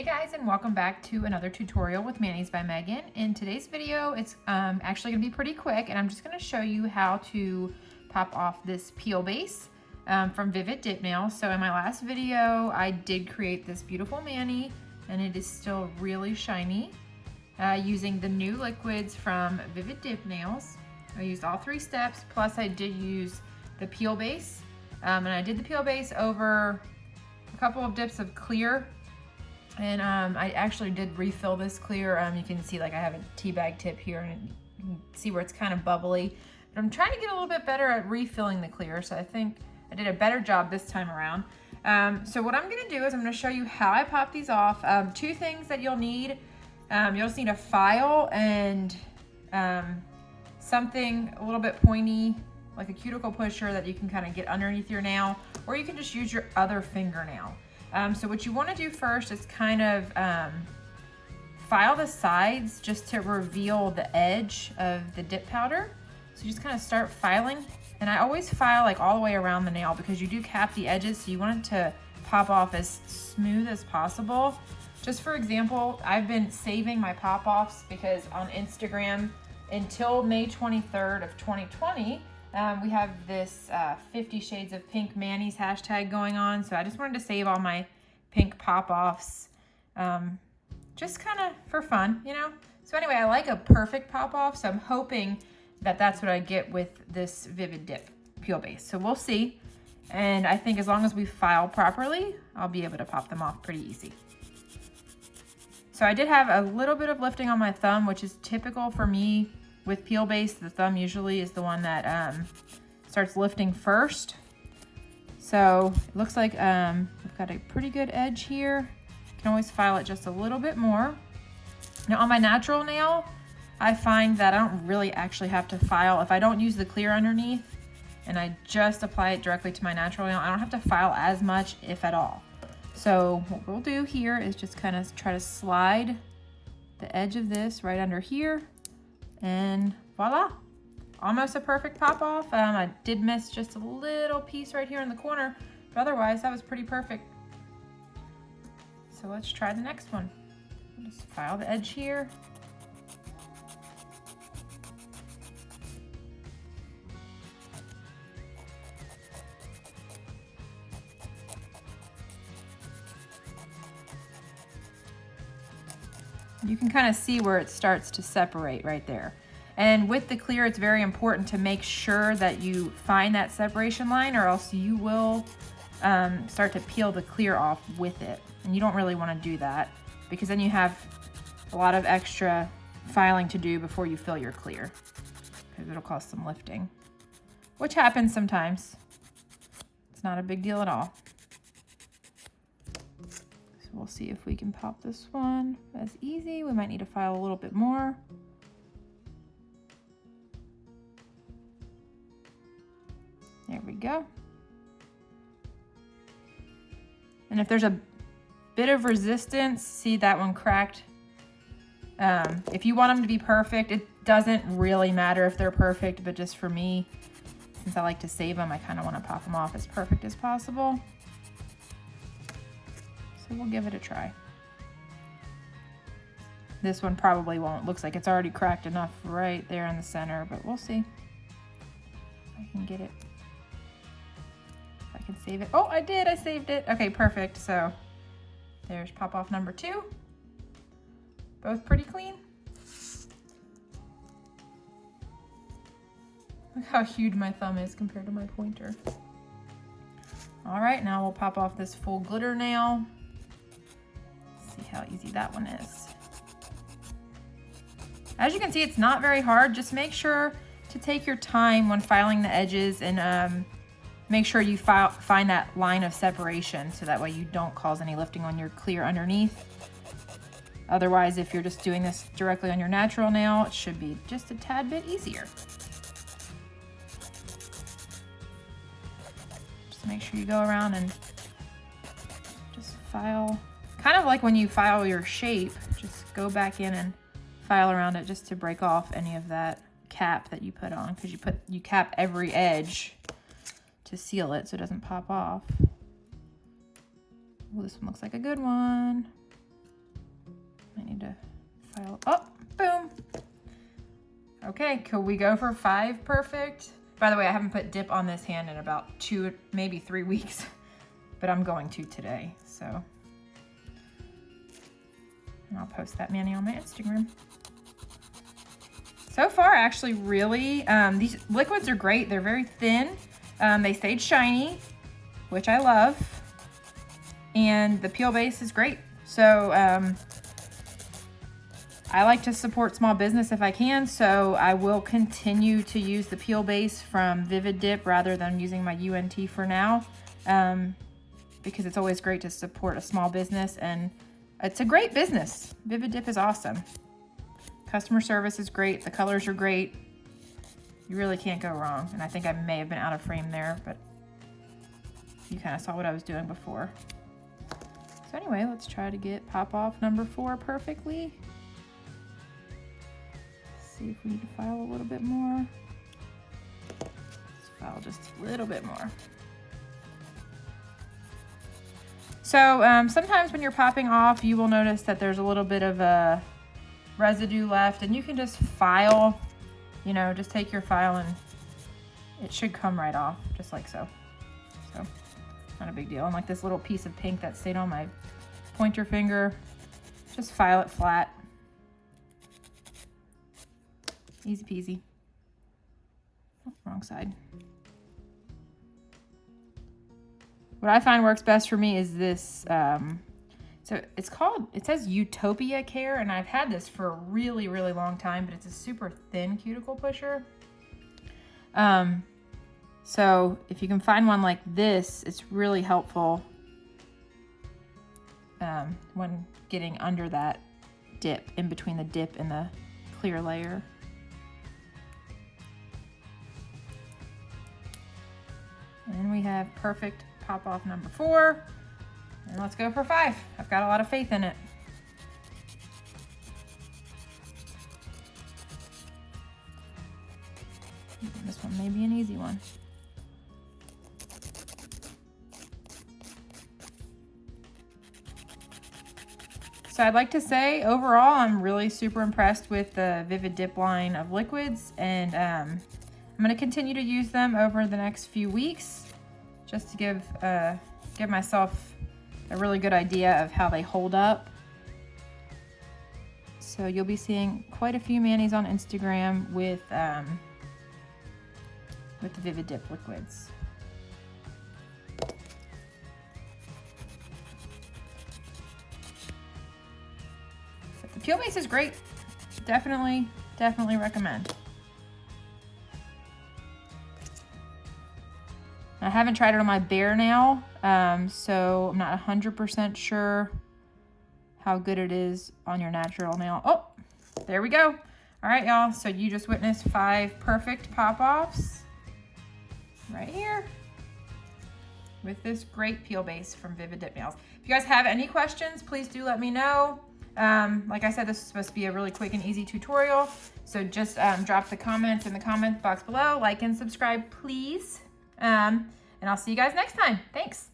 Hey guys, and welcome back to another tutorial with Manis by Megan. In today's video, it's actually gonna be pretty quick, and I'm just gonna show you how to pop off this peel base from VIVIDip nails. So in my last video, I did create this beautiful mani, and it is still really shiny using the new liquids from VIVIDip nails. I used all 3 steps, plus I did use the peel base, and I did the peel base over a couple of dips of clear. And I actually did refill this clear. You can see like I have a tea bag tip here, and you can see where it's kind of bubbly. But I'm trying to get a little bit better at refilling the clear, so I think I did a better job this time around. So what I'm gonna do is I'm gonna show you how I pop these off. 2 things that you'll need. You'll just need a file and something a little bit pointy, like a cuticle pusher that you can kind of get underneath your nail, or you can just use your other fingernail. So what you want to do first is kind of file the sides just to reveal the edge of the dip powder. So you just kind of start filing, and I always file like all the way around the nail because you do cap the edges, so you want it to pop off as smooth as possible. Just for example, I've been saving my pop-offs because on Instagram until May 23rd of 2020, we have this 50 Shades of Pink Manis hashtag going on. So I just wanted to save all my pink pop-offs just kind of for fun, you know? So anyway, I like a perfect pop-off, so I'm hoping that that's what I get with this VIVIDip peel base. So we'll see. And I think as long as we file properly, I'll be able to pop them off pretty easy. So I did have a little bit of lifting on my thumb, which is typical for me. With peel base, the thumb usually is the one that starts lifting first. So it looks like we've got a pretty good edge here. You can always file it just a little bit more. Now on my natural nail, I find that I don't really actually have to file. If I don't use the clear underneath and I just apply it directly to my natural nail, I don't have to file as much, if at all. So what we'll do here is just kind of try to slide the edge of this right under here. And voila, almost a perfect pop off. I did miss just a little piece right here in the corner, but otherwise that was pretty perfect. So let's try the next one. Just file the edge here. You can kind of see where it starts to separate right there. And with the clear, it's very important to make sure that you find that separation line, or else you will start to peel the clear off with it. And you don't really want to do that, because then you have a lot of extra filing to do before you fill your clear, because it'll cause some lifting, which happens sometimes. It's not a big deal at all. We'll see if we can pop this one as easy. We might need to file a little bit more. There we go. And if there's a bit of resistance, see that one cracked. If you want them to be perfect, it doesn't really matter if they're perfect, but just for me, since I like to save them, I kind of want to pop them off as perfect as possible. We'll give it a try. This one probably won't. Looks like it's already cracked enough right there in the center, but we'll see. I can get it. If I can save it. Oh, I did. I saved it. Okay, perfect. So there's pop off number 2. Both pretty clean. Look how huge my thumb is compared to my pointer. All right, now we'll pop off this full glitter nail. See how easy that one is. As you can see, it's not very hard. Just make sure to take your time when filing the edges, and make sure you find that line of separation, so that way you don't cause any lifting on your clear underneath. Otherwise, if you're just doing this directly on your natural nail, it should be just a tad bit easier. Just make sure you go around and just file. Kind of like when you file your shape, just go back in and file around it just to break off any of that cap that you put on, because you cap every edge to seal it so it doesn't pop off. Well, this one looks like a good one. I need to file, oh, boom. Okay, could we go for 5 perfect? By the way, I haven't put dip on this hand in about 2, maybe 3 weeks, but I'm going to today, so. And I'll post that mani on my Instagram. So far, actually, really, these liquids are great. They're very thin. They stayed shiny, which I love. And the peel base is great. So I like to support small business if I can, so I will continue to use the peel base from VIVIDip rather than using my UNT for now, because it's always great to support a small business, and it's a great business. VIVIDip is awesome. Customer service is great. The colors are great. You really can't go wrong. And I think I may have been out of frame there, but you kind of saw what I was doing before. So anyway, let's try to get pop off number 4 perfectly. See if we need to file a little bit more. Let's file just a little bit more. So sometimes when you're popping off, you will notice that there's a little bit of a residue left, and you can just file, you know, just take your file and it should come right off, just like so. So, not a big deal. And like this little piece of pink that stayed on my pointer finger, just file it flat. Easy peasy. Oh, wrong side. What I find works best for me is this, so it's called, it says Utopia Care, and I've had this for a really, really long time, but it's a super thin cuticle pusher. So if you can find one like this, it's really helpful when getting under that dip, in between the dip and the clear layer. And we have perfect pop off number 4. And let's go for 5. I've got a lot of faith in it. This one may be an easy one. So I'd like to say, overall, I'm really super impressed with the VIVIDip line of liquids, and I'm going to continue to use them over the next few weeks, just to give myself a really good idea of how they hold up. So you'll be seeing quite a few manis on Instagram with the VIVIDip liquids. So the peel base is great. Definitely recommend. I haven't tried it on my bare nail, so I'm not 100% sure how good it is on your natural nail. Oh, there we go. All right, y'all, so you just witnessed 5 perfect pop-offs right here with this great peel base from VIVIDip Nails. If you guys have any questions, please do let me know. Like I said, this is supposed to be a really quick and easy tutorial, so just drop the comments in the comment box below, like and subscribe, please. And I'll see you guys next time. Thanks.